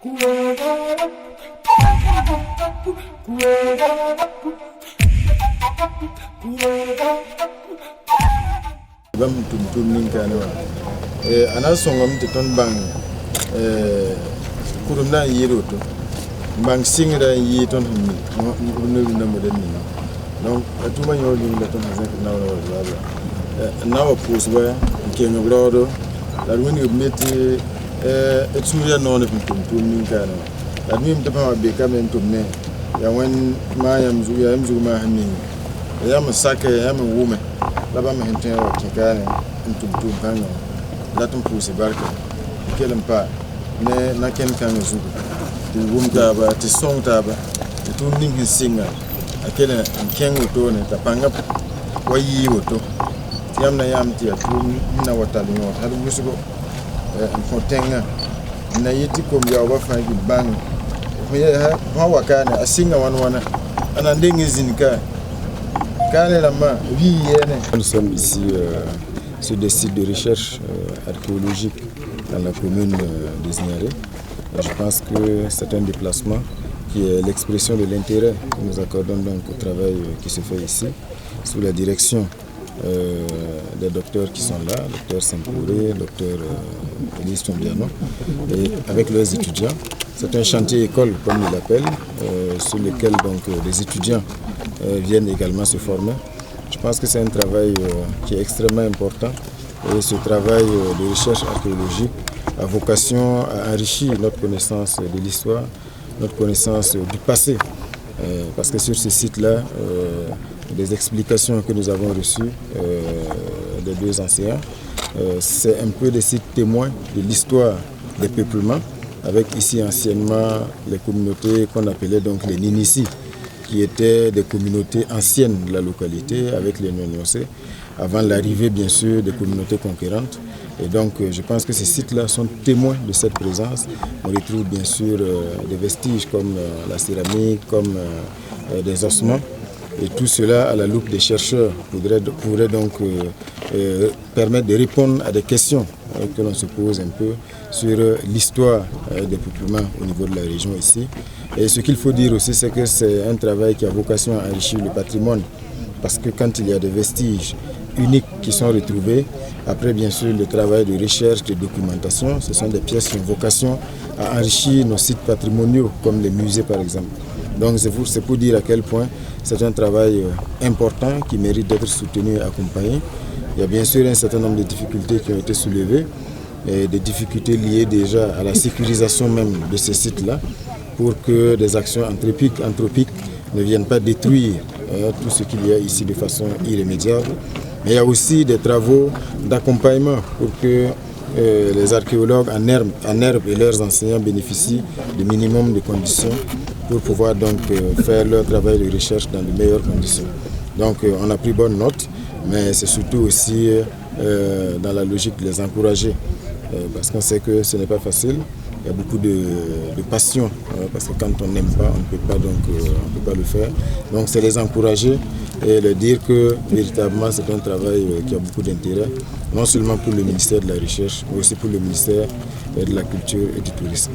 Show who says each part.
Speaker 1: Bam tum nin kanwa ana songom te ton bang kurum na yiro to bang singra yi ton no moden ni donc atuma yo ni la ton hazak na wala na wa puswa ke ngobrodo la woni meti etuya no ne tum nin kanwa la mim te pa be kamen tum ne ya wen ma yam zu ma hanin ya masaka ya ma wume la ba ma henten wa kikane tum banga la tum pusi barka kelen pa ne na ken kan zugu ti wumta ba ti songta ba tum ning singa akele ken woto ne ta panga wayi woto yam na yam ti tum na wata ni wata har musugo ko tenga na yiti ko ya wa fa gi bang ha wakana asinga wana ana ndengi zinka.
Speaker 2: Nous sommes ici sur des sites de recherche archéologique dans la commune d'Isniaré. Je pense que c'est un déplacement qui est l'expression de l'intérêt que nous accordons donc au travail qui se fait ici, sous la direction des docteurs qui sont là, docteur Sempouré, docteur Elise Tombiano, et avec leurs étudiants. C'est un chantier école, comme ils l'appellent, sur lequel donc, les étudiants viennent également se former. Je pense que c'est un travail qui est extrêmement important et ce travail de recherche archéologique a vocation à enrichir notre connaissance de l'histoire, notre connaissance du passé. Parce que sur ce site-là, des explications que nous avons reçues des deux enseignants, c'est un peu des sites témoins de l'histoire des peuplements, avec ici anciennement les communautés qu'on appelait donc les Ninisi, qui étaient des communautés anciennes de la localité avec les Nyonyosé, avant l'arrivée bien sûr des communautés conquérantes. Et donc je pense que ces sites-là sont témoins de cette présence. On retrouve bien sûr des vestiges comme la céramique, comme des ossements. Et tout cela, à la loupe des chercheurs, pourrait donc permettre de répondre à des questions que l'on se pose un peu sur l'histoire des peuplements au niveau de la région ici. Et ce qu'il faut dire aussi, c'est que c'est un travail qui a vocation à enrichir le patrimoine. Parce que quand il y a des vestiges uniques qui sont retrouvés, après bien sûr le travail de recherche, de documentation, ce sont des pièces qui ont vocation à enrichir nos sites patrimoniaux, comme les musées par exemple. Donc c'est pour dire à quel point c'est un travail important qui mérite d'être soutenu et accompagné. Il y a bien sûr un certain nombre de difficultés qui ont été soulevées, et des difficultés liées déjà à la sécurisation même de ces sites-là, pour que des actions anthropiques ne viennent pas détruire tout ce qu'il y a ici de façon irrémédiable. Mais il y a aussi des travaux d'accompagnement pour que les archéologues en herbe et leurs enseignants bénéficient du minimum de conditions pour pouvoir donc faire leur travail de recherche dans de meilleures conditions. Donc on a pris bonne note, mais c'est surtout aussi dans la logique de les encourager, parce qu'on sait que ce n'est pas facile. Il y a beaucoup de passion, parce que quand on n'aime pas, on ne peut pas le faire. Donc c'est les encourager et leur dire que véritablement c'est un travail qui a beaucoup d'intérêt, non seulement pour le ministère de la Recherche, mais aussi pour le ministère de la Culture et du Tourisme.